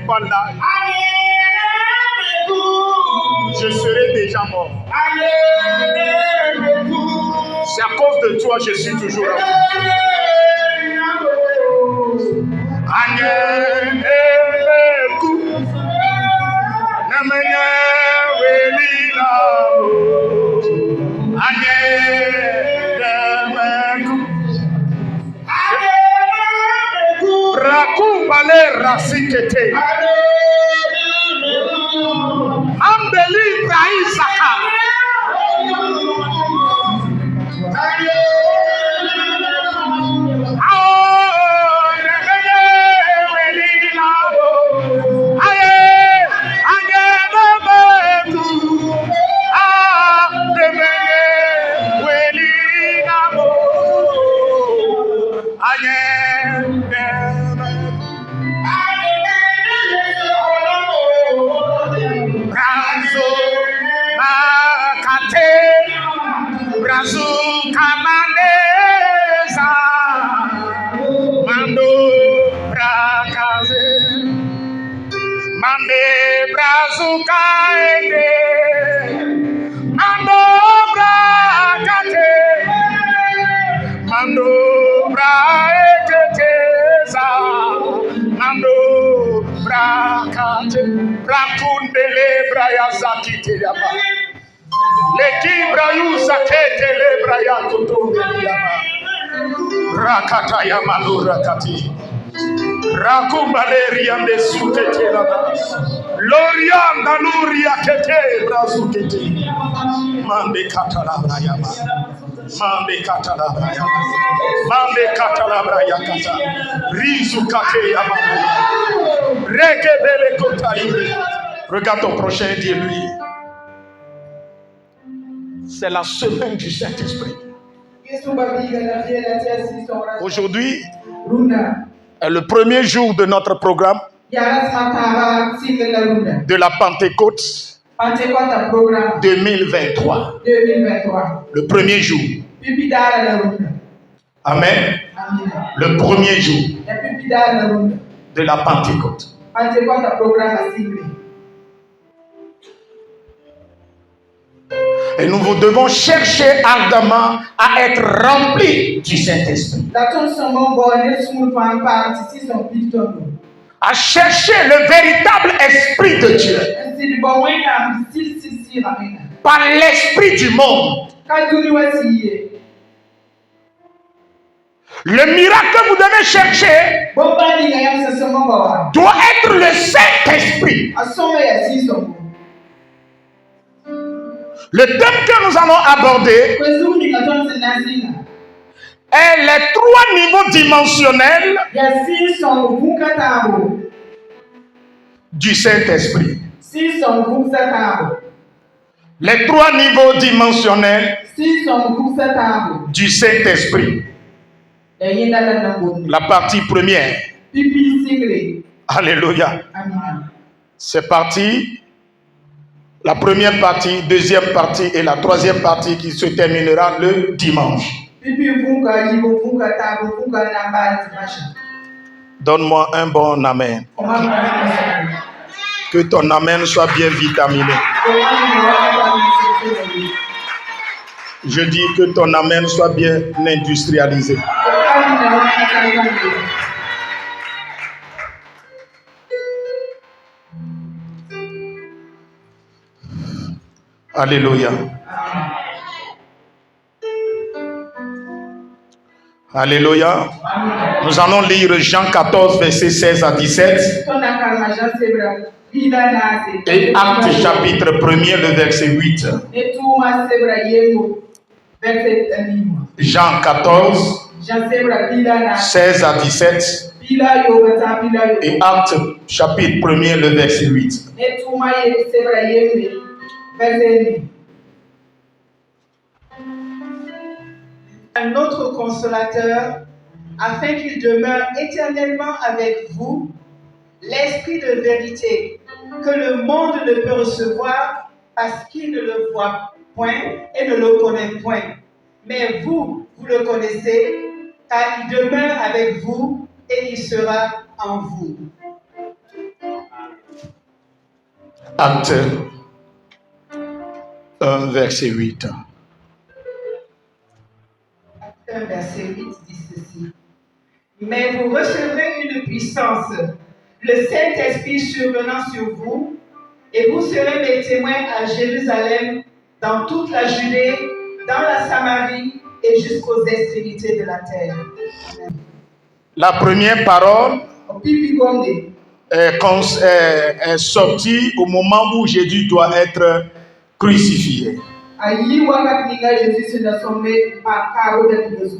pas là, je serai déjà mort. C'est à cause de toi je suis toujours là. Rasikete Ambeli Braisaka Rakata Yamalura Kati Rakumbaleria Mesukete Lorianda Luria Kete Brazukete Mande Katalabrayama Mande Katalabrayama Mande Katalabrayakata Rizukate Yamama Rekebele Kotaï. Regarde ton prochain et dis-lui, c'est la semaine du Saint-Esprit. Aujourd'hui est le premier jour de notre programme de la Pentecôte 2023. Le premier jour. Amen. Le premier jour de la Pentecôte. Et nous devons chercher ardemment à être remplis du Saint-Esprit. À chercher le véritable Esprit de Dieu. Par l'Esprit du monde. Le miracle que vous devez chercher doit être le Saint-Esprit. Le thème que nous allons aborder est les 3 niveaux dimensionnels du Saint-Esprit. Les 3 niveaux dimensionnels du Saint-Esprit. La partie première. Alléluia. C'est parti. La première partie, deuxième partie et la troisième partie qui se terminera le dimanche. Donne-moi un bon amen. Que ton amen soit bien vitaminé. Je dis que ton amen soit bien industrialisé. Alléluia. Alléluia. Nous allons lire Jean 14, versets 16 à 17. Et Actes chapitre 1er, le verset 8. Jean 14, 16 à 17. Et Actes chapitre 1er, le verset 8. Un autre consolateur, afin qu'il demeure éternellement avec vous, l'Esprit de vérité, que le monde ne peut recevoir parce qu'il ne le voit point et ne le connaît point. Mais vous, vous le connaissez, car il demeure avec vous et il sera en vous. Acte 1, verset 8. Acte 1, verset 8 dit ceci. Mais vous recevrez une puissance, le Saint-Esprit survenant sur vous, et vous serez mes témoins à Jérusalem, dans toute la Judée, dans la Samarie et jusqu'aux extrémités de la terre. Amen. La première parole Opipigonde. est sortie au moment où Jésus doit être crucifié. Ayi wakati ninga Jésus se nasombe pa karo de Yesu.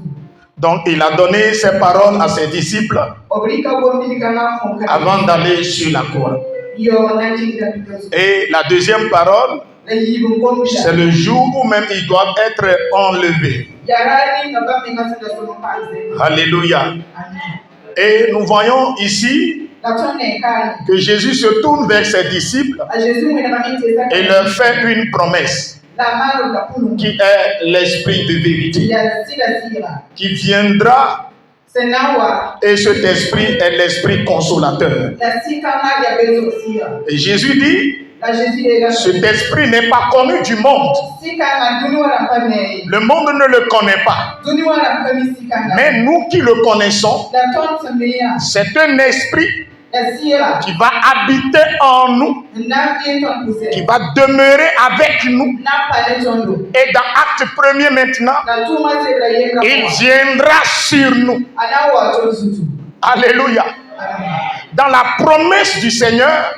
Donc il a donné ses paroles à ses disciples Obrika bombi kana fonka. avant d'aller sur la croix. Yo naji da Yesu. Et la deuxième parole, c'est le jour où même ils doivent être enlevés. Alléluia. Et nous voyons ici que Jésus se tourne vers ses disciples et leur fait une promesse qui est l'esprit de vérité qui viendra, et cet esprit est l'esprit consolateur. Et Jésus dit, cet esprit n'est pas connu du monde. Le monde ne le connaît pas. Mais nous qui le connaissons, c'est un esprit qui va habiter en nous, qui va demeurer avec nous. Et dans Acte 1er maintenant, il viendra sur nous. Alléluia. Dans la promesse du Seigneur,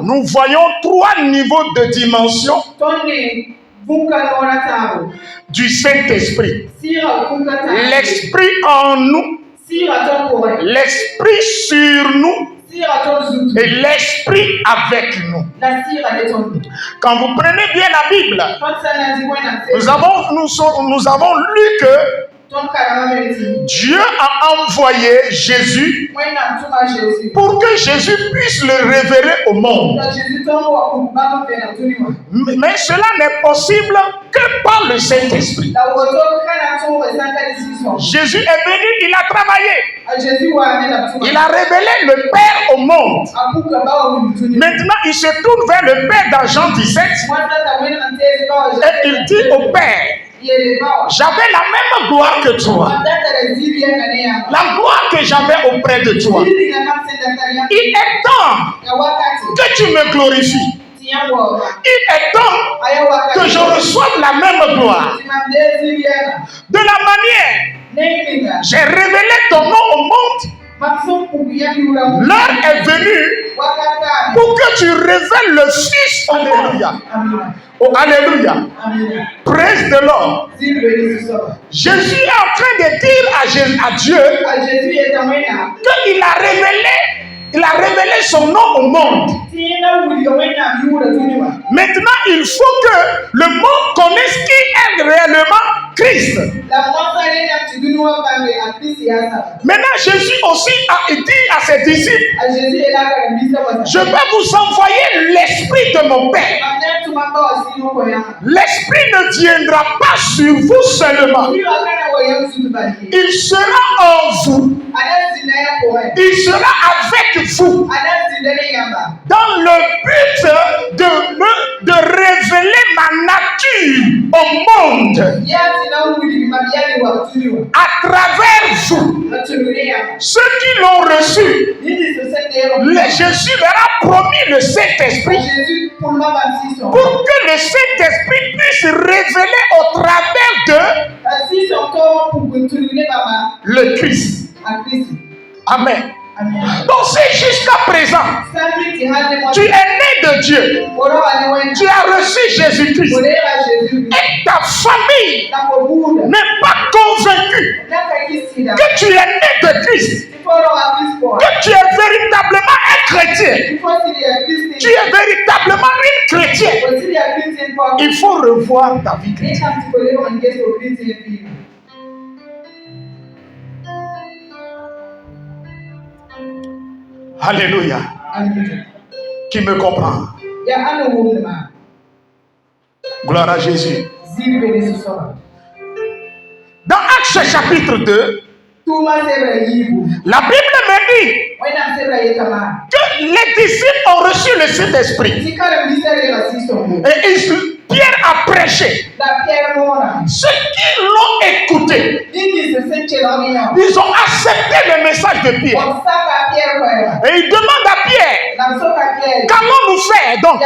nous voyons 3 niveaux de dimension du Saint-Esprit. L'Esprit en nous, l'Esprit sur nous et l'Esprit avec nous. Quand vous prenez bien la Bible, nous avons lu que Dieu a envoyé Jésus pour que Jésus puisse le révéler au monde. Mais cela n'est possible que par le Saint-Esprit. Jésus est venu, il a travaillé. Il a révélé le Père au monde. Maintenant, il se tourne vers le Père dans Jean 17 et il dit au Père, j'avais la même gloire que toi. La gloire que j'avais auprès de toi. Il est temps que tu me glorifies. Il est temps que je reçoive la même gloire. De la manière, j'ai révélé ton nom au monde. L'heure est venue pour que tu révèles le Fils. Alléluia. Oh, alléluia. Praise the Lord. Jésus est en train de dire à Dieu qu'il a révélé son nom au monde. Maintenant, il faut que le monde connaisse qui est réellement Christ. Maintenant, Jésus aussi a dit à ses disciples, je vais vous envoyer l'Esprit de mon Père. L'Esprit ne viendra pas sur vous seulement. Il sera en vous. Il sera avec vous. Dans le but de révéler ma nature au monde. À travers vous. Ceux qui l'ont reçu. Jésus leur a promis le Saint-Esprit. Pour que le Saint-Esprit puisse révéler au travers de le Christ. Amen. Donc c'est jusqu'à présent, tu es né de Dieu, tu as reçu Jésus-Christ et ta famille n'est pas convaincue que tu es né de Christ, que tu es véritablement un chrétien, tu es véritablement une chrétienne. Il faut revoir ta vie chrétienne. Alléluia. Qui me comprend? Gloire à Jésus. Dans Actes chapitre 2, La Bible me dit que les disciples ont reçu le Saint-Esprit. Et Pierre a prêché. Ceux qui l'ont écouté, ils ont accepté le message de Pierre. Et ils demandent à Pierre, qu'allons-nous faire donc?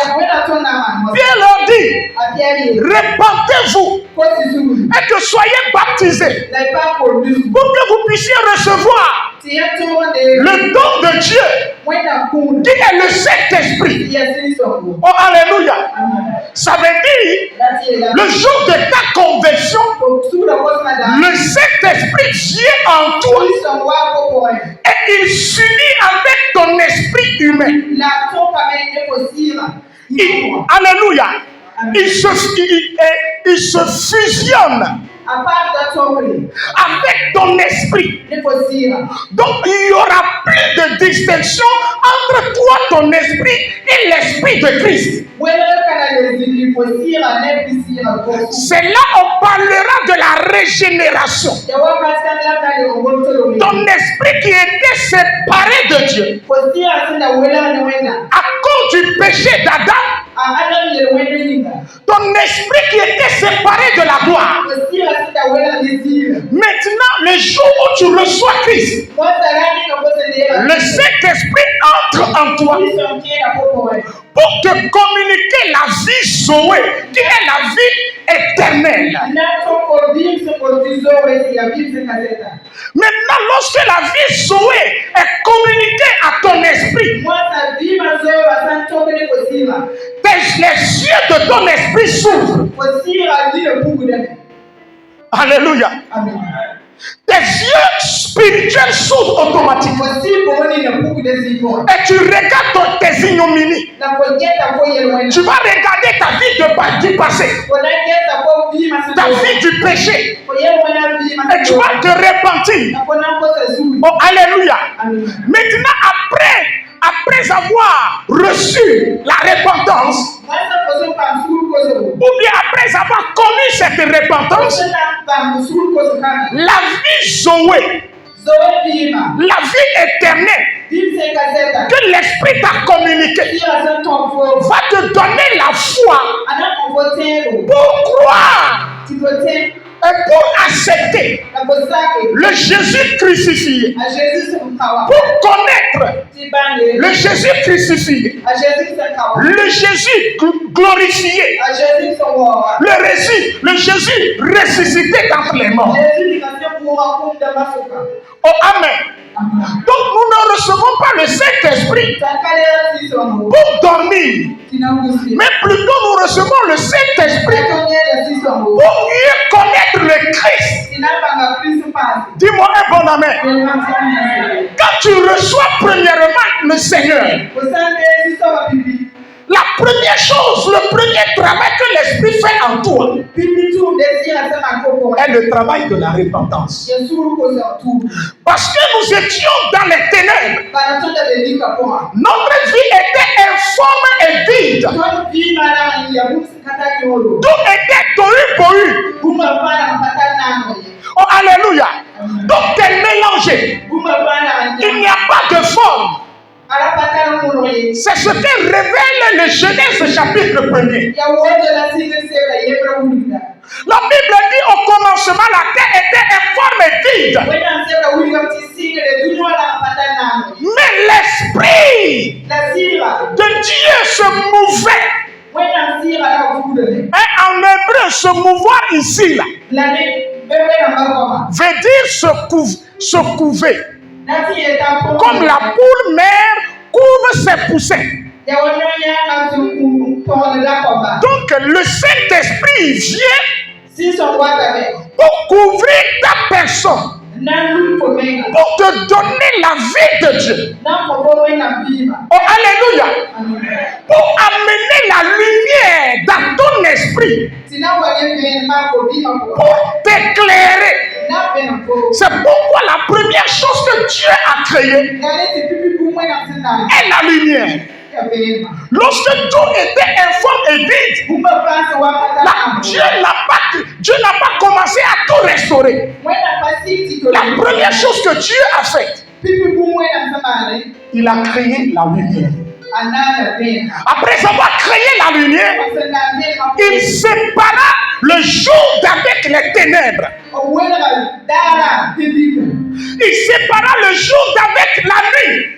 Pierre leur dit, répentez-vous et que soyez baptisés pour que vous puissiez recevoir le don de Dieu qui est le Saint-Esprit. Oh, alléluia. Ça veut dire, le jour de ta conversion, le Saint-Esprit vient en toi et il s'unit avec ton esprit humain. Alléluia. Il se fusionne avec ton esprit. Donc il n'y aura plus de distinction entre toi, ton esprit et l'esprit de Christ. C'est là on parlera de la régénération. Ton esprit qui était séparé de Dieu à cause du péché d'Adam, ton esprit qui était séparé de la gloire. Maintenant, le jour où tu reçois Christ, le Saint-Esprit entre en toi pour te communiquer la vie Zoé, qui est la vie éternelle. Maintenant, lorsque la vie Zoé est communiquée à ton esprit, les yeux de ton esprit s'ouvrent. Alléluia. Amen. Tes yeux spirituels s'ouvrent automatiquement. Et tu regardes tes ignominies. Tu vas regarder ta vie du passé. Ta vie du péché. Et tu vas te repentir. Oh, alléluia. Amen. Maintenant, après avoir reçu la repentance, ou bien après avoir connu cette repentance, la vie Zoé, la vie éternelle que l'Esprit t'a communiquée, va te donner la foi pour croire et pour accepter le Jésus crucifié, pour connaître le Jésus crucifié, le Jésus glorifié, le Jésus ressuscité d'entre les morts. Oh, amen. Donc nous ne recevons pas le Saint-Esprit pour dormir, mais plutôt nous recevons le Saint-Esprit pour mieux connaître le Christ. Dis-moi un bon amen. Quand tu reçois premièrement le Seigneur, la première chose, le premier travail que l'Esprit fait en toi est le travail de la repentance. Parce que nous étions dans les ténèbres. Notre vie était informe et vide. Tout était tohu-bohu. Oh, alléluia. Donc, tu es mélangé. Il n'y a pas de forme. C'est ce que révèle le Genèse chapitre 1er. La Bible dit au commencement la terre était informe et vide. Mais l'Esprit de Dieu se mouvait. Et en hébreu, se mouvoir ici là, veut dire se couver. Comme la poule mère couvre ses poussins. Donc le Saint-Esprit vient pour couvrir ta personne, pour te donner la vie de Dieu. Oh, alléluia. Pour amener la lumière dans ton esprit, pour t'éclairer. C'est pourquoi la première chose que Dieu a créée est la lumière. Lorsque tout était informe et vide, Dieu n'a pas commencé à tout restaurer. La première chose que Dieu a faite, il a créé la lumière. Après avoir créé la lumière, il sépara le jour d'avec les ténèbres. Il sépara le jour d'avec la nuit.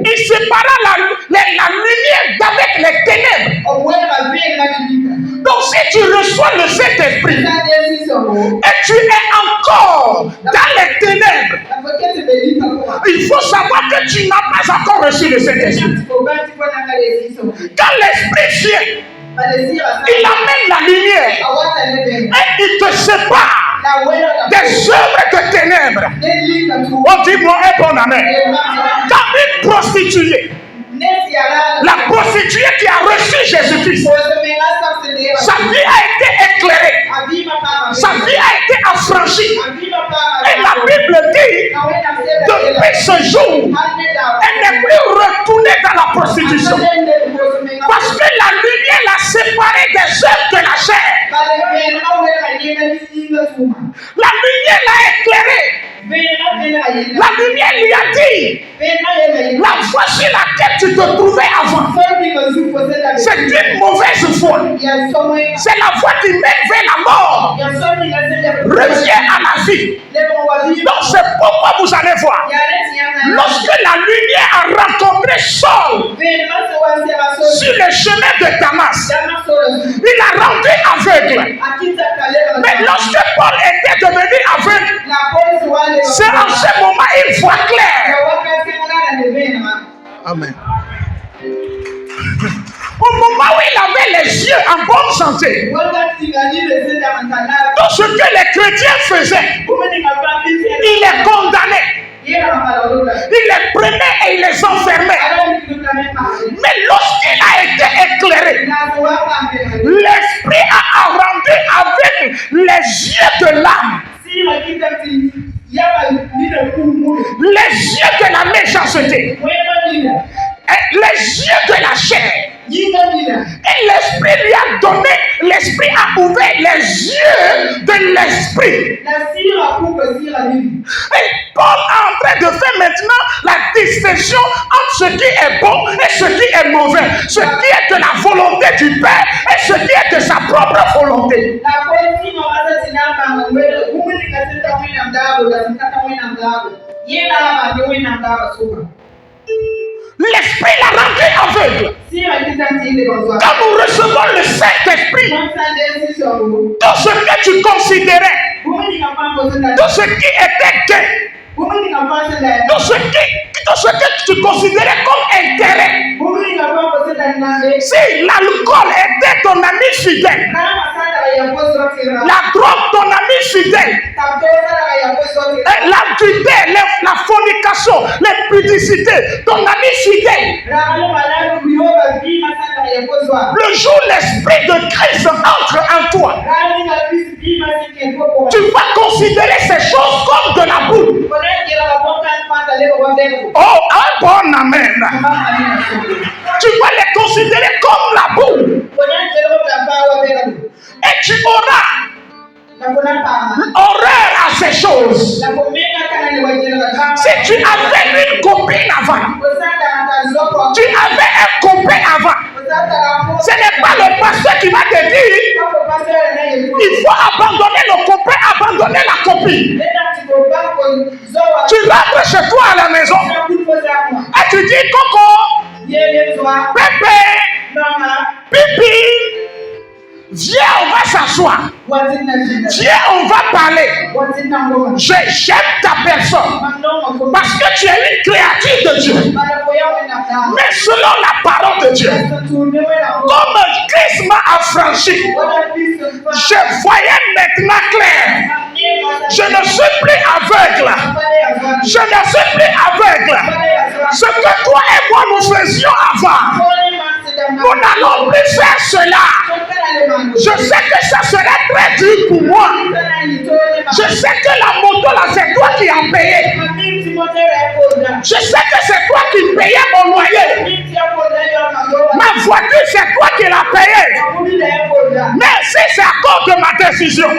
Il sépara la lumière d'avec les ténèbres. Donc si tu reçois le Saint-Esprit et tu es encore dans les ténèbres, il faut savoir que tu n'as pas encore reçu le Saint-Esprit. Quand l'Esprit vient, il amène la lumière et il te sépare des œuvres de ténèbres. On dit moi un bon amen. Quand une prostituée, la prostituée qui a reçu Jésus-Christ, sa vie a été éclairée, sa vie a été affranchie. Et la Bible dit, depuis ce jour, elle n'est plus retournée dans la prostitution. Parce que la lumière l'a séparée des œuvres de la chair. La lumière l'a éclairée. La lumière lui a dit, la voie sur laquelle tu te trouvais avant, c'est une mauvaise voie. C'est la voie qui mène vers la mort. Reviens à la vie. Donc c'est pourquoi vous allez voir, lorsque la lumière a rencontré Saul sur le chemin de Damas, il a rendu aveugle. Mais lorsque Paul était devenu aveugle, c'est en ce moment il voit clair. Amen. Au moment où il avait les yeux en bonne santé, tout ce que les chrétiens faisaient, il les condamnait. Il les prenait et il les enfermait. Mais lorsqu'il a été éclairé, l'Esprit a rendu avec les yeux de l'âme, les yeux de la méchanceté, les yeux de la chair. Et l'Esprit lui a donné, l'Esprit a ouvert les yeux de l'Esprit. Et Paul est en train de faire maintenant la distinction entre ce qui est bon et ce qui est mauvais, ce qui est de la volonté du Père et ce qui est de sa propre volonté. L'Esprit l'a rendu aveugle. Quand nous recevons le Saint-Esprit, tout ce que tu considérais, tout ce qui était gain, tout ce que tu considérais comme intérêt, si l'alcool était ton ami fidèle, la drogue ton ami fidèle, l'adultère, la fornication, l'impudicité, ton ami fidèle, le jour où l'Esprit de Christ entre en toi, tu vas considérer ces choses comme de la boue. Oh, un bon amen. Tu vas les considérer comme la boue. Et tu auras horreur à ces choses. Si tu avais une copine avant, tu avais un copain avant, ce n'est pas le pasteur qui va te dire il faut abandonner le copain, abandonner la copine. Tu rentres chez toi à la maison et tu dis Coco, Pépé, Pipi, viens, on va s'asseoir. Viens, on va parler. J'aime ta personne parce que tu es une créature de Dieu. Mais selon la parole de Dieu, comme Christ m'a affranchi, je voyais maintenant clair. Je ne suis plus aveugle. Je ne suis plus aveugle. Ce que toi et moi nous faisions avant, nous n'allons plus faire cela. Je sais que ça serait très dur pour moi. Je sais que la moto là, c'est toi qui as payé. Je sais que c'est toi qui payais mon loyer. Ma voiture, c'est toi qui l'as payée. Mais si c'est à cause de ma décision,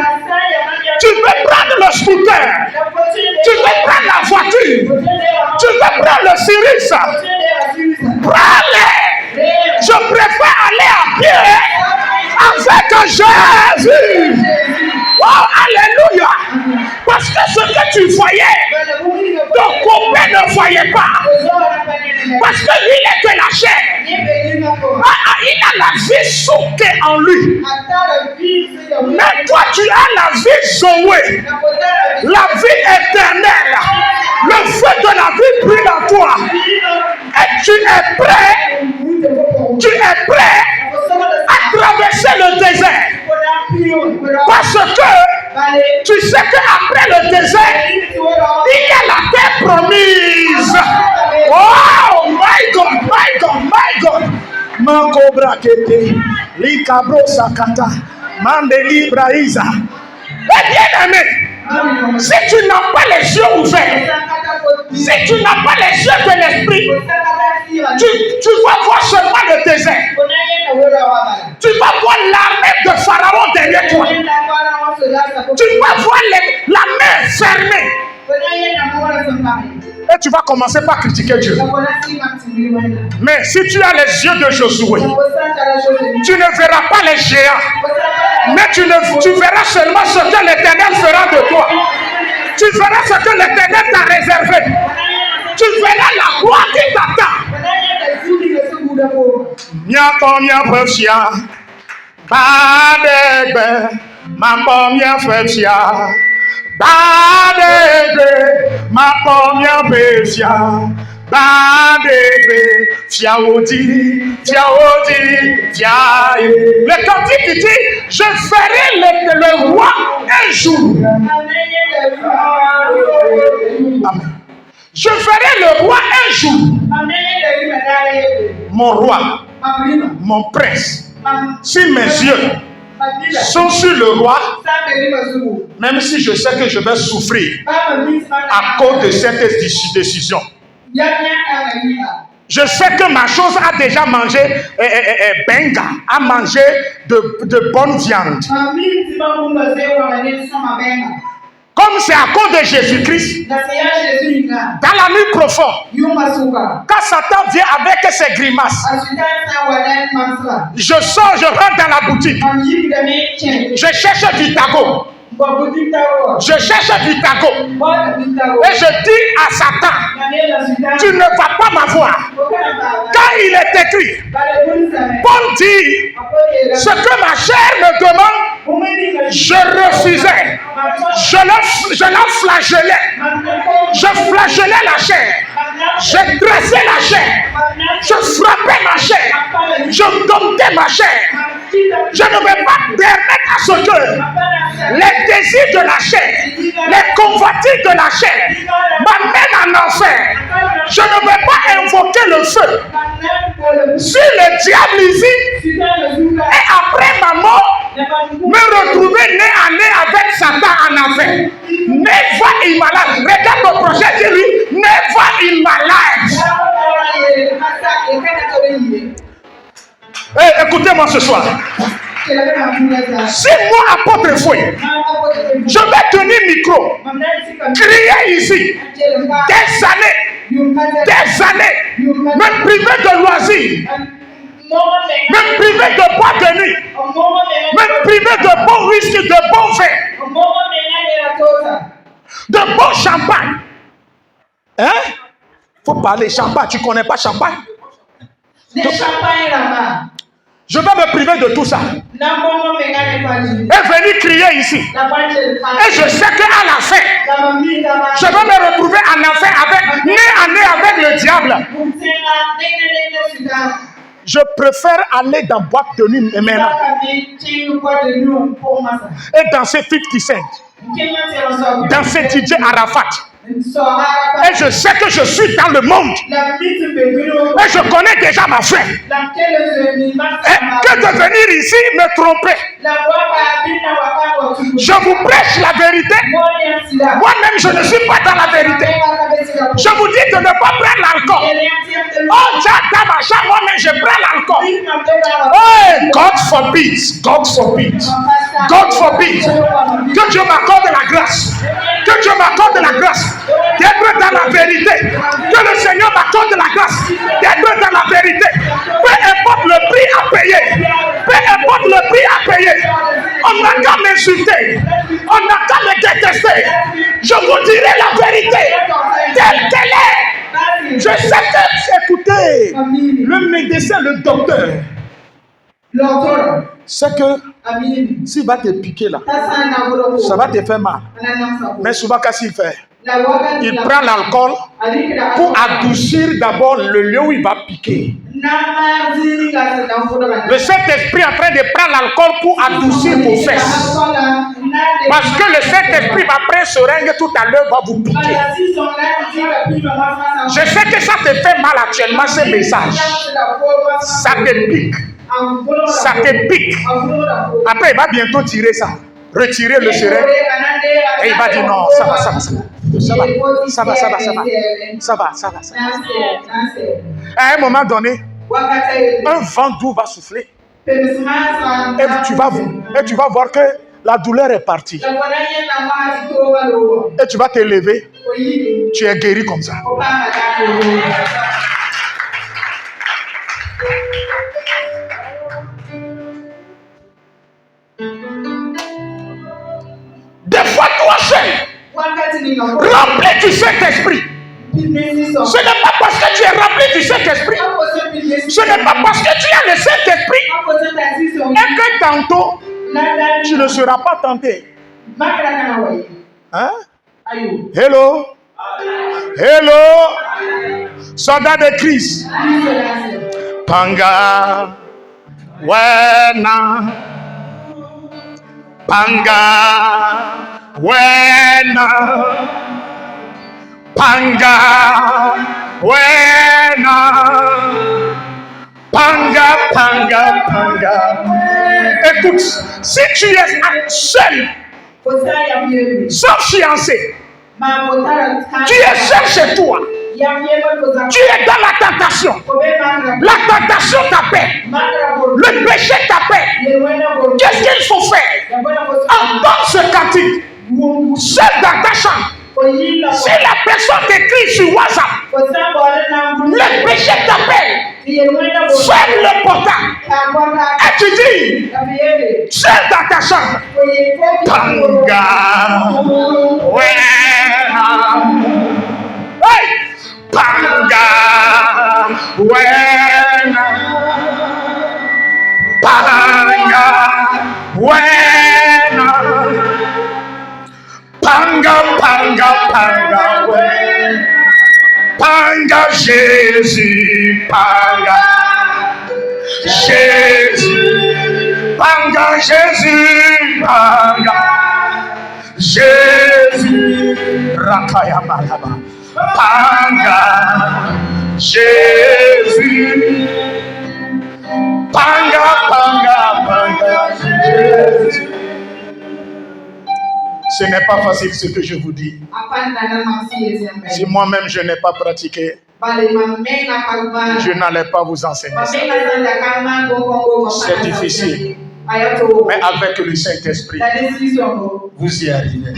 Tu veux prendre le scooter. Tu veux prendre la voiture. Tu veux prendre le Cirrus. Prends-les. Je préfère aller à pied avec Jésus. Oh, alléluia. Parce que ce que tu voyais, ton copain ne voyait pas. Parce que lui, il était la chair. Il a la vie souquée en lui. Mais toi, tu as la vie Zoé. La vie éternelle. Le feu de la vie brûle en toi. Et tu es prêt. Tu es prêt à traverser le désert. Parce que tu sais qu'après le désert, il y a la terre promise. Oh my God, my God, my God. Manko brakete, likabro sakata, mandeli braïsa. Eh bien aimé, si tu n'as pas les yeux ouverts, si tu n'as pas les yeux de l'esprit, tu vas voir seulement le désert. Tu vas voir l'armée de Pharaon derrière toi. Tu vas voir la main fermée. Et tu vas commencer par critiquer Dieu. Mais si tu as les yeux de Josué, tu ne verras pas les géants. Mais tu verras seulement ce que l'Éternel fera de toi. Tu verras ce que l'Éternel t'a réservé. Tu verras la gloire qui t'attend. Ma première bêtia, le cantique qui dit, je ferai le roi un jour. Amen. Je ferai le roi un jour. Mon roi, mon prince, si mes yeux sont sur le roi, même si je sais que je vais souffrir à cause de cette décision. Je sais que ma chose a déjà mangé benga, a mangé de bonne viande. Comme c'est à cause de Jésus-Christ, dans la nuit profonde, quand Satan vient avec ses grimaces, je sors, je rentre dans la boutique, je cherche Vitago. Je cherche Vitago. Et je dis à Satan, tu ne vas pas m'avoir. Quand il est écrit, Paul dit, ce que ma chair me demande, je refusais. Je la flagellais. Je flagellais la chair. Je dressais la chair. Je frappais ma chair. Je domptais ma chair. Je ne vais pas permettre à ce que les désirs de la chair, les convoitises de la chair m'amènent en enfer. Je ne vais pas invoquer le feu. Si le diable ici, et après ma mort, me retrouver nez à nez avec Satan en enfer. Never in my life. Regarde ton projet, dis-lui, never in my life. Hey, écoutez-moi ce soir. Si moi, apôtre Fouet, je vais tenir micro, crier ici, des années, me priver de loisirs, me priver de boîte de nuit, me priver de bons whisky, de bons vins, de bons champagne. Hein? Faut parler champagne, tu connais pas champagne? Des champagnes là-bas. Je vais me priver de tout ça. Et venir crier ici. Et je sais qu'à la fin, je vais me retrouver en enfer avec, nez à nez avec le diable. Je préfère aller dans boîte de nuit maintenant et danser 50 Cent, danser DJ Arafat. Et je sais que je suis dans le monde. Et je connais déjà ma fin. Et que de venir ici me tromper. Je vous prêche la vérité. Moi-même, je ne suis pas dans la vérité. Je vous dis de ne pas prendre l'alcool. Oh, j'attends ma chambre, moi-même, je prends l'alcool. Hey, God forbid, God forbid, God forbid. Que Dieu m'accorde la grâce. Que Dieu m'accorde la grâce d'être dans la vérité. Que le Seigneur m'accorde la grâce d'être dans la vérité. Peu importe le prix à payer. Peu importe le prix à payer. On n'a qu'à m'insulter. On n'a qu'à me détester. Je vous dirai la vérité telle qu'elle est. Je sais que, écoutez, le médecin, le docteur, c'est que s'il va te piquer là, ça va te faire mal. Mais souvent, qu'est-ce qu'il fait? Il prend l'alcool pour adoucir d'abord le lieu où il va piquer. Le Saint-Esprit est en train de prendre l'alcool pour adoucir vos fesses. Parce que le Saint-Esprit va prendre ce seringue tout à l'heure, va vous piquer. Je sais que ça te fait mal actuellement, ce message. Ça te pique. Ça te pique. Après, il va bientôt tirer ça. Retirer le seringue. Et il va dire non, ça va, ça va, ça va. Ça va, ça va, ça va, ça va. Ça va, ça va, ça va. À un moment donné, un vent doux va souffler. Et tu vas voir que la douleur est partie. Et tu vas te lever. Tu es guéri comme ça. Des fois, toi seul, rempli du Saint-Esprit. Ce n'est pas parce que tu es rempli du Saint-Esprit. Ce n'est pas parce que tu as le Saint-Esprit. Et que tantôt, tu ne seras pas tenté. Hein? Hello? Hello? Soldat de Christ. Panga. Wena. Panga. Wena. Panga. Wena. Panga, panga, panga. Écoute, si tu es seul, sauf fiancé, tu es seul chez toi, tu es dans la tentation. La tentation t'appelle. Le péché t'appelle. Qu'est-ce qu'il faut faire? Entends ce cantique. Seul dans ta chambre. Si la personne t'écrit sur WhatsApp, le péché t'appelle. Ferme le portable. Et tu dis, seul dans ta chambre. Panga. Hey! Panga. Panga, panga, panga, ouais. Panga, Jésus, panga. Jésus, panga, Jésus, panga. Jésus, Rakaya Malaba. Panga, Jésus. Panga, panga, panga, Jésus. Ce n'est pas facile ce que je vous dis. Si moi-même je n'ai pas pratiqué, je n'allais pas vous enseigner ça. C'est difficile. Mais avec le Saint-Esprit, vous y arrivez.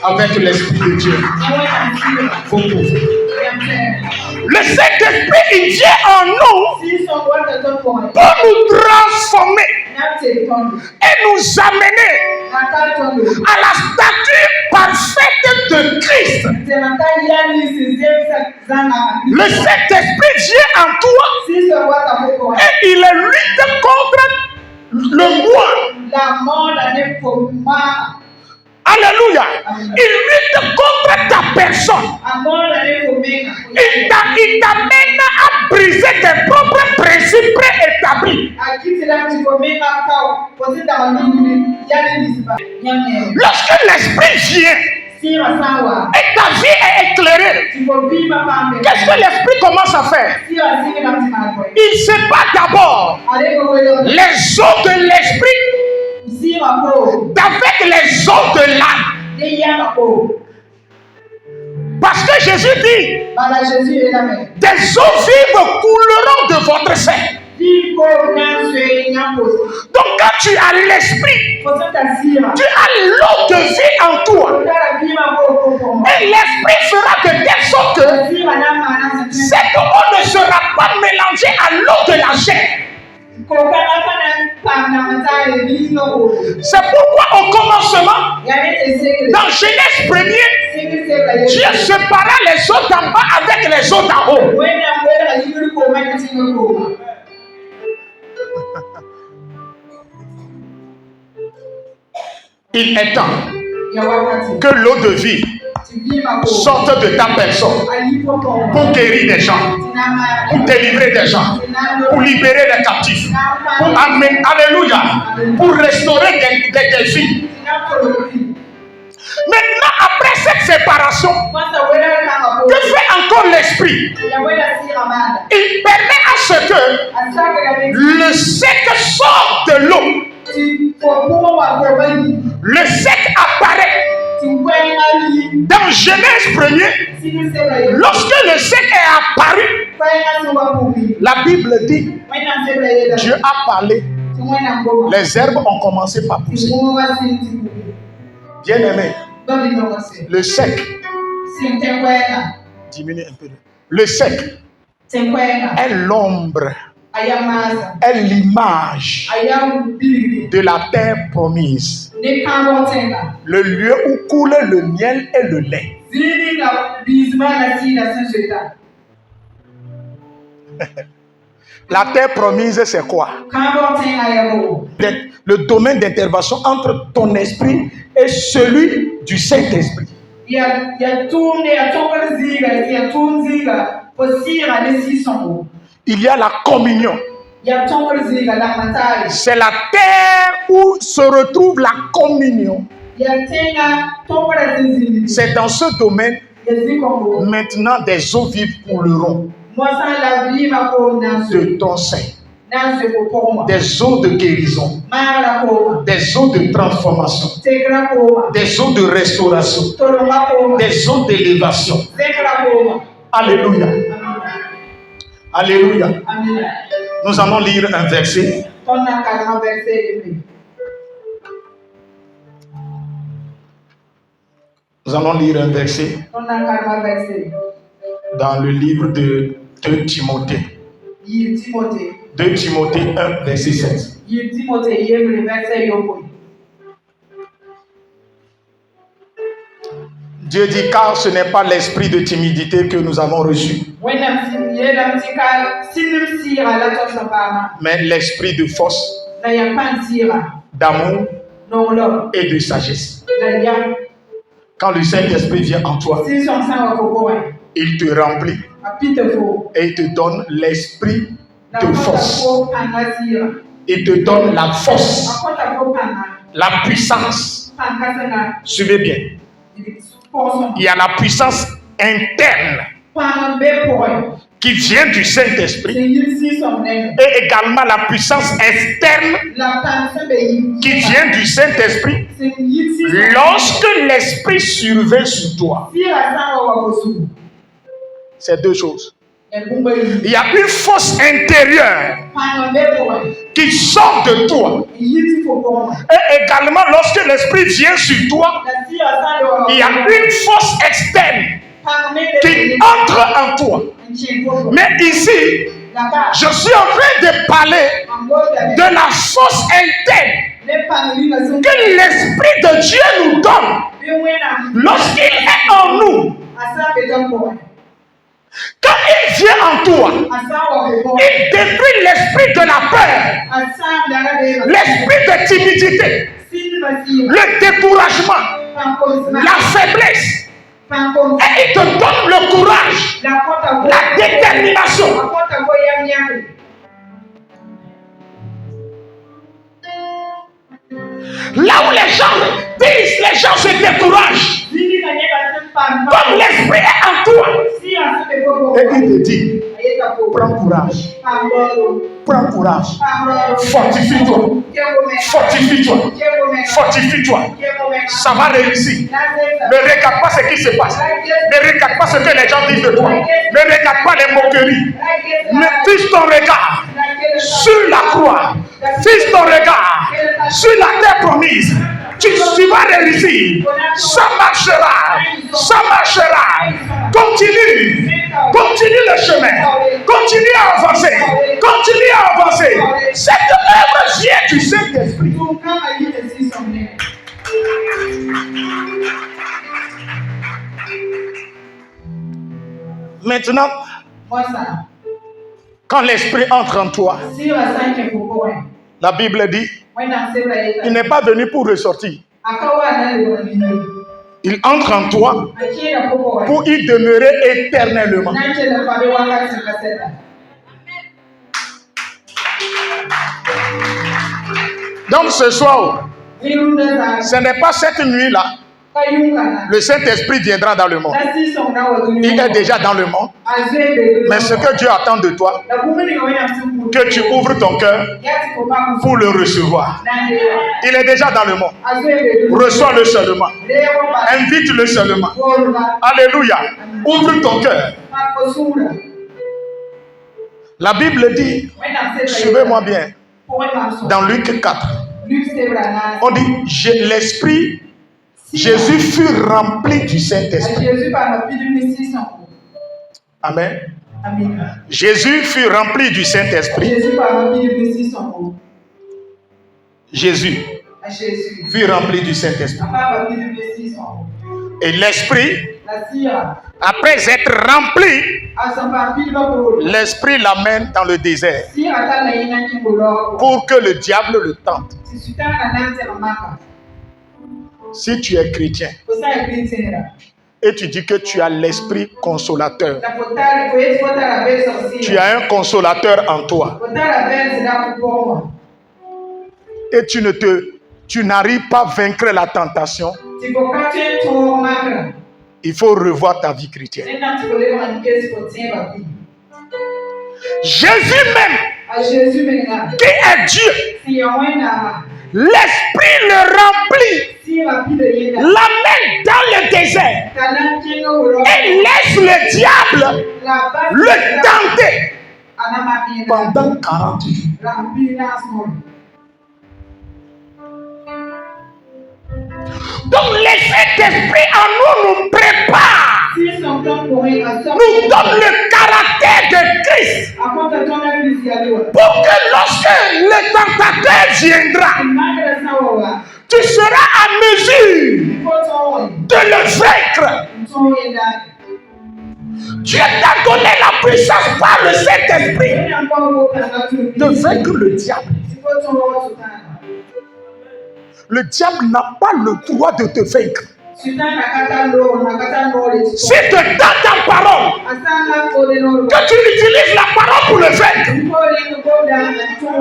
Avec l'Esprit de Dieu, vous pouvez. Le Saint-Esprit, il vient en nous pour nous transformer et nous amener à la stature parfaite de Christ. Le Saint-Esprit vient en toi et il lutte contre le moi. Alléluia. Il lutte contre ta personne. Il t'amène à briser tes propres principes préétablis. Lorsque l'Esprit vient et ta vie est éclairée, qu'est-ce que l'Esprit commence à faire? Il se bat d'abord les eaux de l'Esprit avec les eaux de l'âme. Parce que Jésus dit, Baba Jésus est la mère. des eaux vives couleront de votre sein. Donc quand tu as l'esprit, tu as l'eau de vie en toi. Et l'esprit fera de telle sorte que cette eau ne sera pas mélangée à l'eau de la chair. C'est pourquoi au commencement, dans Genèse 1er, Dieu sépara les eaux d'en bas avec les eaux d'en haut. Il est temps que l'eau de vie sorte de ta personne pour guérir des gens, pour délivrer des gens, pour libérer les captifs, pour amener, alléluia, pour restaurer des vies. Maintenant, après cette séparation, que fait encore l'esprit? Il permet à ce que le sec sorte de l'eau. Le sec apparaît. Dans Genèse 1er, lorsque le sec est apparu, la Bible dit, Dieu a parlé, les herbes ont commencé par pousser. Bien aimé, le sec, diminue un peu. Le sec est l'ombre, est l'image de la terre promise, le lieu où coule le miel et le lait. La terre promise, c'est quoi? Le domaine d'intervention entre ton esprit et celui du Saint-Esprit. Il y a la communion. C'est la terre où se retrouve la communion. C'est dans ce domaine maintenant des eaux vives couleront de ton sein. Des eaux de guérison, des eaux de transformation, des eaux de restauration, des eaux d'élévation. Alléluia. Alléluia. Nous allons lire un verset. Nous allons lire un verset dans le livre de 2 Timothée. 2 Timothée 1, verset 7. Dieu dit, car ce n'est pas l'esprit de timidité que nous avons reçu, mais l'esprit de force, d'amour et de sagesse. Quand le Saint-Esprit vient en toi, il te remplit et il te donne l'esprit de force. Il te donne la force, la puissance. Suivez bien. Il y a la puissance interne qui vient du Saint-Esprit et également la puissance externe qui vient du Saint-Esprit lorsque l'Esprit survient sur toi. C'est deux choses. Il y a une force intérieure qui sort de toi. Et également, lorsque l'esprit vient sur toi, il y a une force externe qui entre en toi. Mais ici, je suis en train de parler de la force interne que l'Esprit de Dieu nous donne lorsqu'il est en nous. Quand il vient en toi, il détruit l'esprit de la peur, l'esprit de timidité, le découragement, la faiblesse. Et il te donne le courage, la détermination. Là où les gens disent, les gens se découragent. Comme l'esprit est en toi. Et il te dit, prends courage. Prends courage. Fortifie-toi. Fortifie-toi. Fortifie-toi. Ça va réussir. Ne regarde pas ce qui se passe. Ne regarde pas ce que les gens disent de toi. Ne regarde pas les moqueries. Mais fixe ton regard sur la croix. Fixe ton regard sur la terre promise. Tu vas réussir. Ça marchera. Ça marchera. Continue. Continue le chemin. Continue à avancer. Continue à avancer. Cette œuvre vient du Saint-Esprit. Maintenant, quand l'Esprit entre en toi, la Bible dit, il n'est pas venu pour ressortir. Il entre en toi pour y demeurer éternellement. Donc ce soir, ce n'est pas cette nuit-là. Le Saint-Esprit viendra dans le monde. Il est déjà dans le monde. Mais ce que Dieu attend de toi, que tu ouvres ton cœur pour le recevoir. Il est déjà dans le monde. Reçois-le seulement. Invite-le seulement. Alléluia. Ouvre ton cœur. La Bible dit, suivez-moi bien, dans Luc 4, on dit, l'Esprit, Jésus fut rempli du Saint-Esprit. Amen. Jésus fut rempli du Saint-Esprit. Jésus fut rempli du Saint-Esprit. Et l'Esprit, après être rempli, l'Esprit l'amène dans le désert pour que le diable le tente. Si tu es chrétien et tu dis que tu as l'Esprit consolateur, tu as un consolateur en toi et tu n'arrives pas à vaincre la tentation, il faut revoir ta vie chrétienne. Jésus même, qui est Dieu, l'Esprit le remplit, l'amène dans le désert et laisse le diable le tenter pendant 40 jours. Donc le Saint-Esprit en nous prépare, nous donne le caractère de Christ pour que lorsque le tentateur viendra, tu seras à mesure de le vaincre. Dieu t'a donné la puissance par le Saint-Esprit de vaincre le diable. Le diable n'a pas le droit de te vaincre. Si tu te donnes ta parole, que tu utilises la parole pour le vaincre,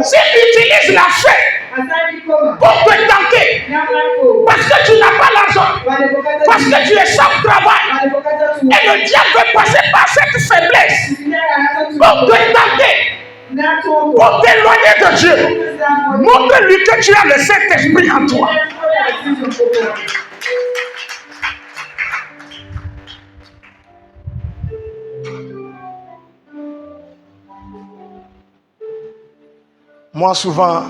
si tu utilises la fait pour te tenter, parce que tu n'as pas l'argent, parce que tu es sans travail, et le diable veut passer par cette faiblesse pour te tenter, pour t'éloigner de Dieu, montre-lui que tu as le Saint-Esprit en toi. Moi, souvent,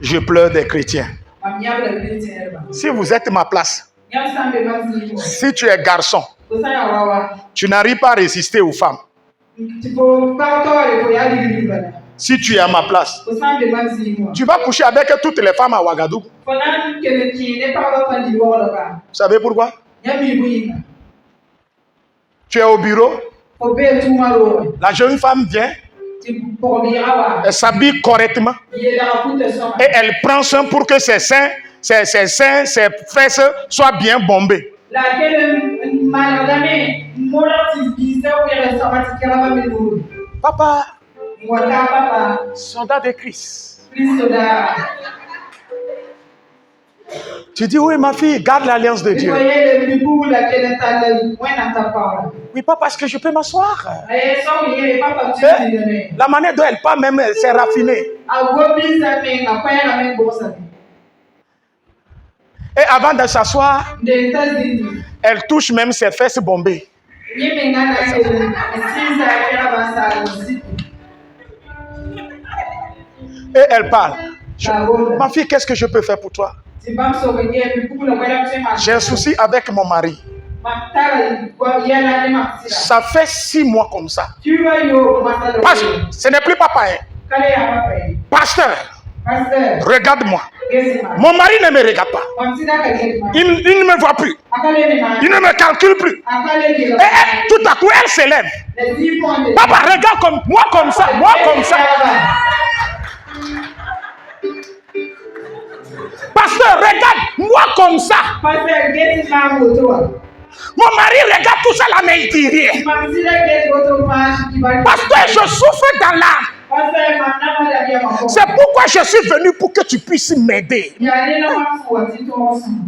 je pleure des chrétiens. Si vous êtes ma place, si tu es garçon, tu n'arrives pas à résister aux femmes. Si tu es à ma place, tu vas coucher avec toutes les femmes à Ouagadougou. Vous savez pourquoi? Tu es au bureau, la jeune femme vient, elle s'habille correctement et elle prend soin pour que ses seins, ses fesses soient bien bombées. Papa, soldat de Christ. Tu dis, oui, ma fille, garde l'alliance de Dieu. Oui, pas parce que je peux m'asseoir. La manière dont elle parle, même, c'est raffiné. Et avant de s'asseoir, elle touche même ses fesses bombées. Et elle parle. Ma fille, qu'est-ce que je peux faire pour toi? J'ai un souci avec mon mari. Ça fait 6 mois comme ça. Ce n'est plus papa. Pasteur, regarde-moi. Mon mari ne me regarde pas. Il ne me voit plus. Il ne me calcule plus. Et tout à coup, elle s'élève. Papa, regarde comme moi, comme ça, moi comme ça. Pasteur, regarde moi comme ça. Mon mari regarde tout ça là, mais il dit rien. Pasteur, je souffre dans l'âme. C'est pourquoi je suis venu pour que tu puisses m'aider.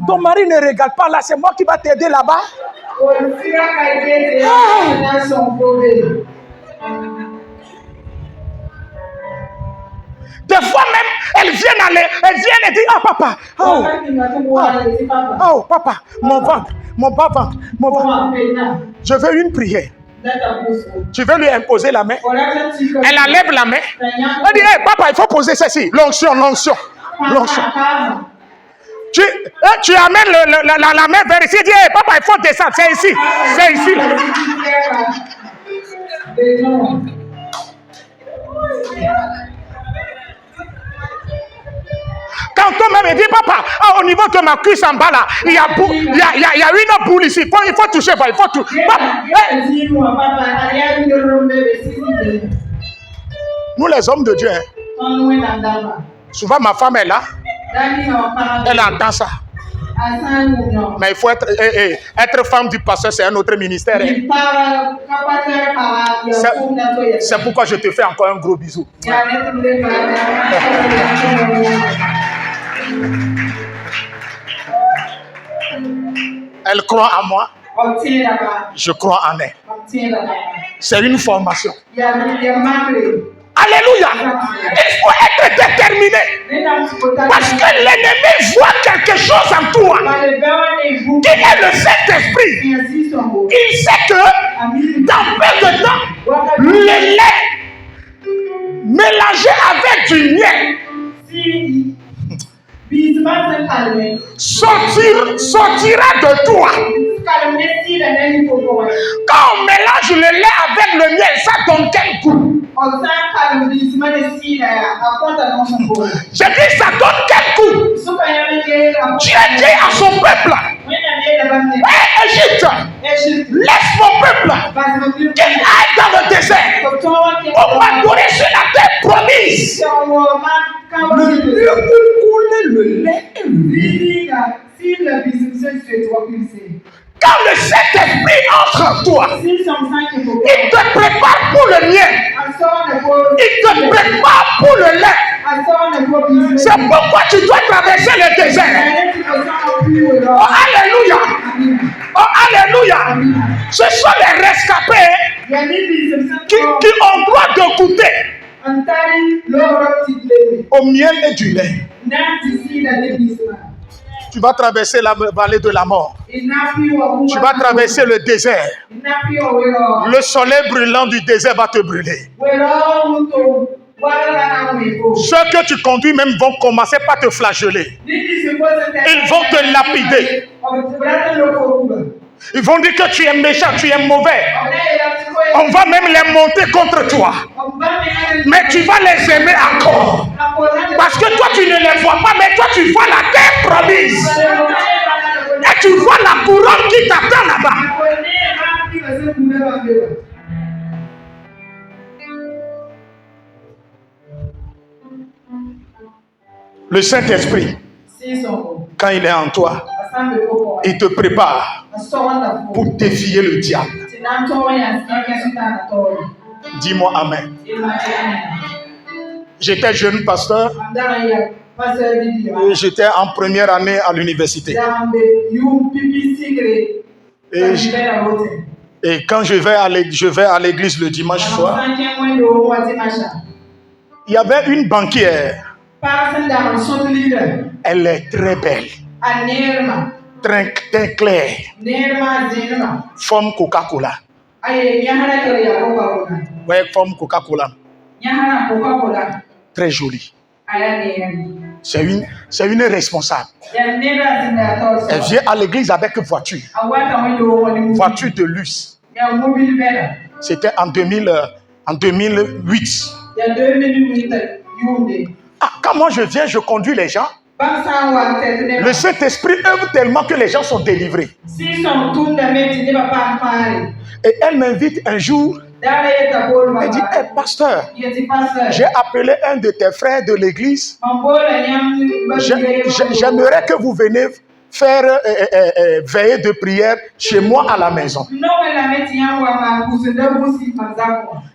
Ton mari ne regarde pas là, c'est moi qui va t'aider là-bas. Des fois même, elles viennent et disent, ah papa, oh papa, mon ventre, mon bas-ventre, mon ventre. Je veux une prière. Tu veux lui imposer la main? Elle enlève la main. Elle dit, hey, papa, il faut poser ceci. L'onction, l'onction, l'onction. Tu amènes la main vers ici. Elle dit, hey, papa, il faut descendre. C'est ici. C'est ici. Quand toi-même dit, papa, au niveau de ma cuisse en bas là, il y a une boule ici. Il faut toucher, il faut toucher. Nous les hommes de Dieu, souvent ma femme est là, elle entend ça. Mais il faut être femme du pasteur, c'est un autre ministère. C'est pourquoi je te fais encore un gros bisou. Elle croit en moi. Je crois en elle. C'est une formation. Alléluia. Il faut être déterminé. Parce que l'ennemi voit quelque chose en toi. Qui est le Saint-Esprit. Il sait que dans peu de temps, le lait mélangé avec du miel sortira de toi. Quand on mélange le lait avec le miel, ça donne quel goût? J'ai dit, ça donne quel goût? Dieu dit à son peuple, hey, Égypte, laisse mon peuple qu'il aille dans le désert. On va donner sur la terre promise. Le lieu où coule le lait et l'huile. Quand le Saint-Esprit entre en toi, il te prépare pour le miel. Il te prépare pour le lait. C'est pourquoi tu dois traverser le désert. Oh, alléluia. Oh, alléluia. Ce sont les rescapés qui ont droit de goûter au miel et du lait. Tu vas traverser la vallée de la mort. Tu vas traverser le désert. Le soleil brûlant du désert va te brûler. Ceux que tu conduis même vont commencer par te flageller. Ils vont te lapider. Ils vont dire que tu es méchant, tu es mauvais. On va même les monter contre toi. Mais tu vas les aimer encore. Parce que toi, tu ne les vois pas, mais toi, tu vois la terre promise. Et tu vois la couronne qui t'attend là-bas. Le Saint-Esprit, quand il est en toi, il te prépare pour défier le diable. Dis-moi Amen. J'étais jeune pasteur et j'étais en première année à l'université. Et quand je vais à l'église le dimanche soir, Il y avait une banquière. Elle est très belle. Très claire. Forme Coca-Cola. Ouais, forme Coca-Cola. Très jolie. C'est une responsable. Elle vient à l'église avec voiture. Voiture de luxe. C'était en 2008. Ah, quand moi je viens, je conduis les gens. Le Saint-Esprit œuvre tellement que les gens sont délivrés. Et elle m'invite un jour. Elle dit, hey, pasteur, j'ai appelé un de tes frères de l'église. J'aimerais que vous veniez faire veillée de prière chez moi à la maison.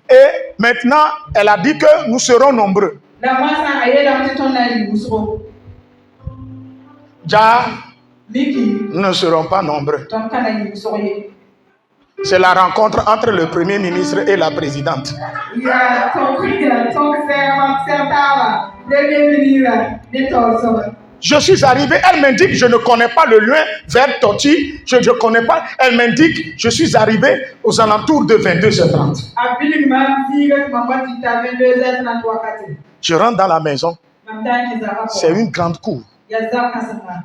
Et maintenant, elle a dit que nous serons nombreux. Ja, nous ne serons pas nombreux. C'est la rencontre entre le premier ministre et la présidente. Je suis arrivé, elle m'indique, je ne connais pas le lieu vers Toti, je ne connais pas. Elle m'indique, je suis arrivé aux alentours de 22h30. Je rentre dans la maison. C'est une grande cour. Il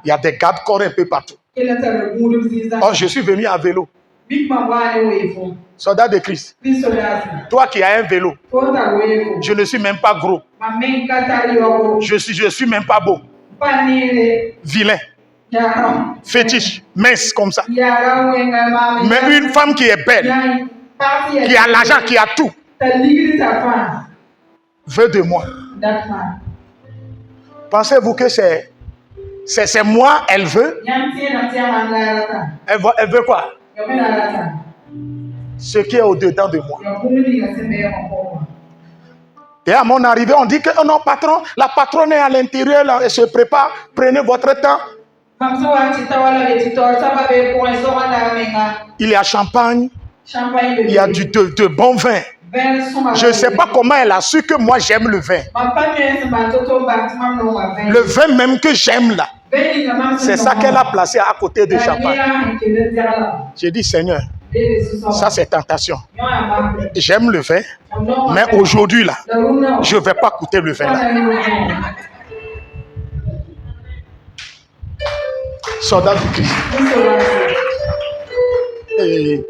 y a des gardes-corps un peu partout. Oh, je suis venu à vélo. Soldat de Christ. Toi qui as un vélo, je ne suis même pas gros. Je suis même pas beau. Vilain. Fétiche. Mince comme ça. Mais une femme qui est belle, qui a l'argent, qui a tout, veut de moi. Pensez-vous que c'est moi, elle veut? Elle veut quoi? Ce qui est au-dedans de moi. Et à mon arrivée, on dit que oh non, patron, la patronne est à l'intérieur, elle se prépare, prenez votre temps. Il y a champagne, il y a de bon vin. Je ne sais pas comment elle a su que moi j'aime le vin. Le vin même que j'aime là. C'est ça qu'elle a placé à côté de champagne. J'ai dit, Seigneur, ça c'est tentation. J'aime le vin, mais aujourd'hui là, je ne vais pas goûter le vin là. Soldat du Christ. Et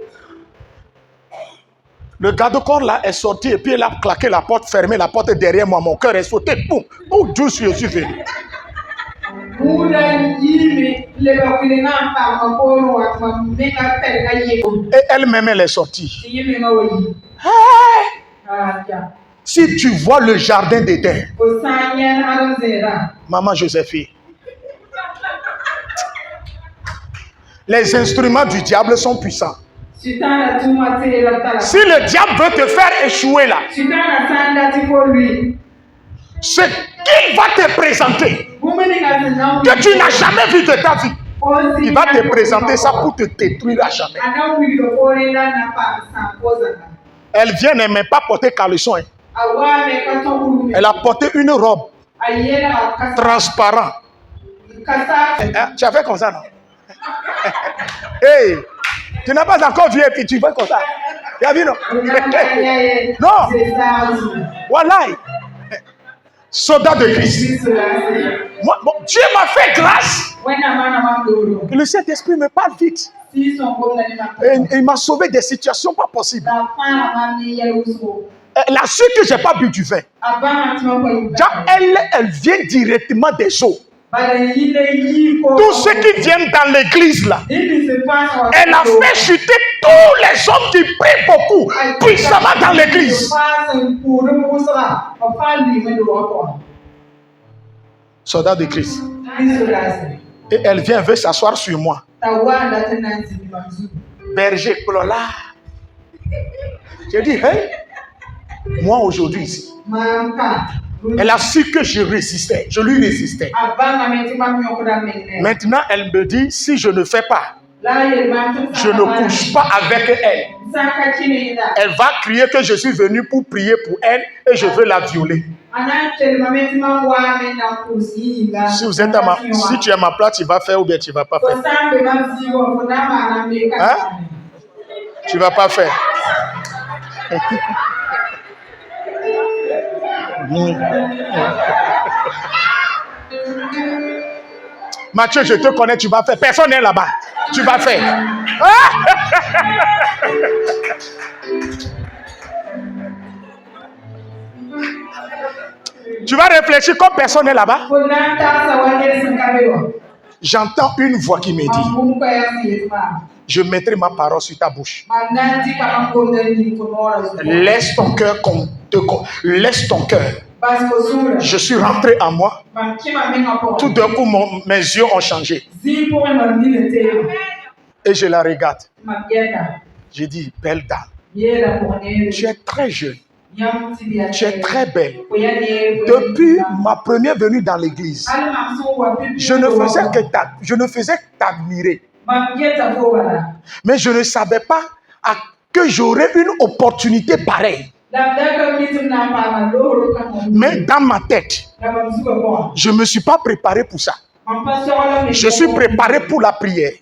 le garde-corps là est sorti et puis il a claqué la porte, fermé la porte derrière moi. Mon cœur est sauté. Boum! Oh Dieu, je suis venu. Et elle-même, elle est sortie. Hey! Si tu vois le jardin d'Éden, maman Joséphine, les instruments du diable sont puissants. Si le diable veut te faire échouer là, ce qu'il va te présenter, que tu n'as jamais vu de ta vie, il va te présenter ça pour te détruire à jamais. Elle vient, elle ne m'a pas porté caleçon. Elle a porté une robe transparente. Tu as fait comme ça, non? Hey, tu n'as pas encore vu et puis tu fais comme ça. Tu as vu, non? Non. Voilà. Soldat de Christ. Moi, bon, Dieu m'a fait grâce. Le Saint-Esprit me parle vite. Et il m'a sauvé des situations pas possibles. Elle a su que je n'ai pas bu du vin. Elle vient directement des eaux. Tous ceux qui viennent dans l'église là, elle a fait chuter tous les hommes qui prient beaucoup puissamment dans l'église. Soldat de Christ. Et elle vient, veut s'asseoir sur moi. Berger, Plola. J'ai dit, hey, moi aujourd'hui ici. Elle a su que je résistais, je lui résistais. Maintenant, elle me dit, si je ne fais pas, Je ne couche pas avec elle. Elle va crier que je suis venu pour prier pour elle et je veux la violer. Si tu es à ma place, tu vas faire ou bien tu ne vas pas faire. Hein? Tu ne vas pas faire. Mathieu, je te connais, tu vas faire. Personne n'est là-bas. Tu vas faire. Tu vas réfléchir comme personne n'est là-bas. J'entends une voix qui me dit: je mettrai ma parole sur ta bouche. Laisse ton cœur laisse ton cœur. Je suis rentré en moi. Tout d'un coup, mes yeux ont changé. Et je la regarde. J'ai dit: belle dame, tu es très jeune. Tu es très belle. Depuis ma première venue dans l'église, je ne faisais que t'admirer. Mais je ne savais pas que j'aurais une opportunité pareille. Mais dans ma tête, je ne me suis pas préparé pour ça. Je suis préparé pour la prière.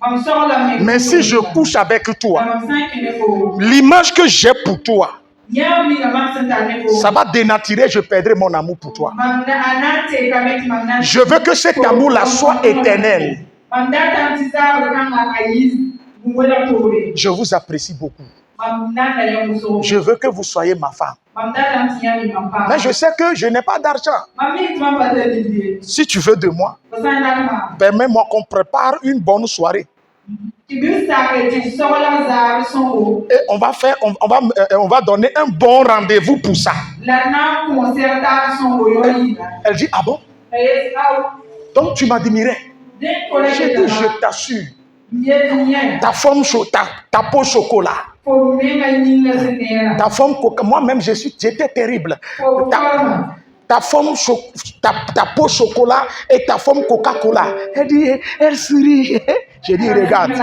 Mais si je couche avec toi, l'image que j'ai pour toi, ça va dénaturer, je perdrai mon amour pour toi. Je veux que cet amour-là soit éternel. Je vous apprécie beaucoup. Je veux que vous soyez ma femme. Mais je sais que je n'ai pas d'argent. Si tu veux de moi, permets-moi qu'on prépare une bonne soirée. Et on va donner un bon rendez-vous pour ça. Elle dit: ah bon? Donc tu m'admirais. J'ai dit: je t'assure. Ta peau chocolat. Ta forme coca. Moi-même, j'étais terrible. Ta peau chocolat et ta forme Coca-Cola. Elle dit, elle sourit. J'ai dit: regarde,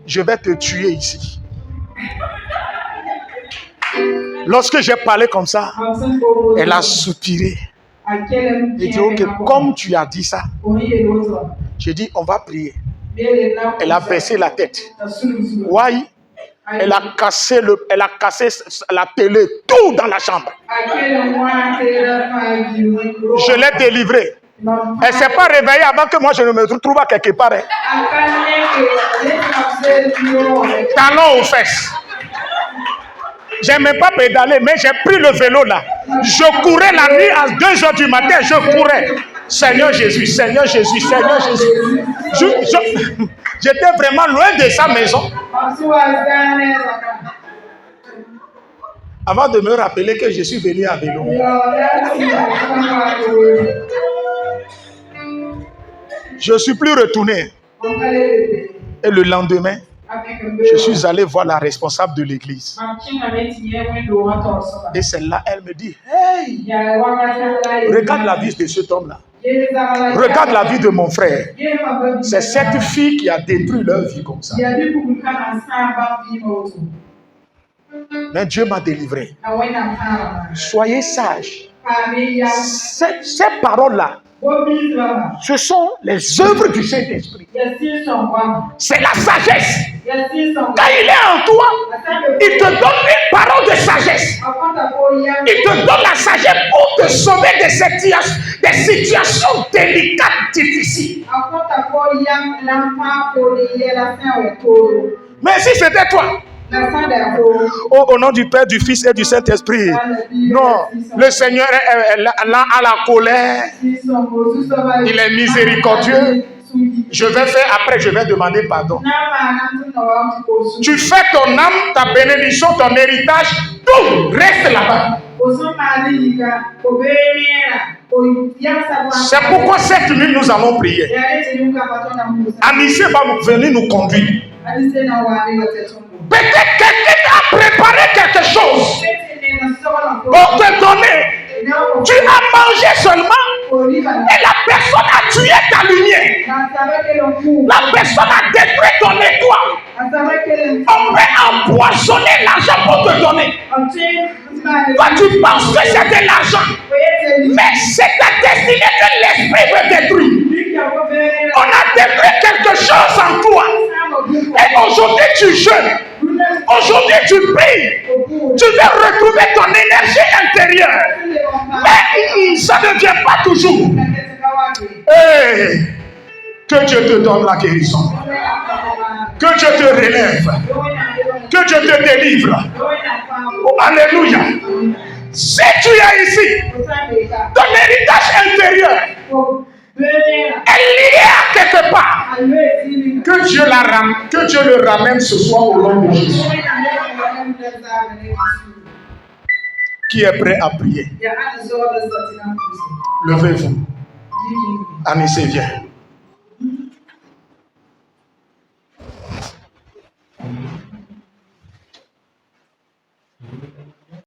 je vais te tuer ici. Lorsque j'ai parlé comme ça, elle a soupiré. Elle dit: ok, comme tu as dit ça. J'ai dit: on va prier. Elle a baissé la tête. Why? Elle a cassé la télé, tout dans la chambre. Je l'ai délivrée. Elle ne s'est pas réveillée avant que moi je ne me retrouve à quelque part. Talons aux fesses. Je n'aimais pas pédaler, mais j'ai pris le vélo là. Je courais la nuit à 2h du matin, je courais. Seigneur Jésus, Seigneur Jésus, Seigneur Jésus. J'étais vraiment loin de sa maison. Avant de me rappeler que je suis venu à vélo. Je ne suis plus retourné. Et le lendemain, je suis allé voir la responsable de l'église. Et celle-là, elle me dit: hey, regarde la vie de cet homme-là. Regarde la vie de mon frère. C'est cette fille qui a détruit leur vie comme ça. Mais Dieu m'a délivré. Soyez sages. Ces paroles-là, ce sont les œuvres du Saint-Esprit. C'est la sagesse. Quand il est en toi, il te donne une parole de sagesse. Il te donne la sagesse pour te sauver des situations délicates, difficiles. Mais si c'était toi, au nom du Père, du Fils et du Saint-Esprit. Non, le Seigneur est là à la colère. Il est miséricordieux. Je vais faire après, je vais demander pardon. Tu fais ton âme, ta bénédiction, ton héritage, tout reste là-bas. C'est pourquoi cette nuit nous allons prier. Anissé va venir nous conduire. Peut-être quelqu'un a préparé quelque chose pour te donner. Tu as mangé seulement et la personne a tué ta lumière. La personne a détruit ton étoile. On peut empoisonner l'argent pour te donner. Toi, tu penses que c'est de l'argent. Mais c'est ta destinée que l'esprit veut détruire. On a détruit quelque chose en toi. Et aujourd'hui, tu jeûnes. Aujourd'hui, tu pries. Tu veux retrouver ton énergie intérieure. Mais ça ne vient pas toujours. Hey, que Dieu te donne la guérison. Que Dieu te relève. Que Dieu te délivre. Oh, alléluia. Si tu es ici, ton héritage intérieur est lié à quelque part. Que Dieu le ramène ce soir au nom de Jésus. Qui est prêt à prier? Levez-vous. Anissé, viens.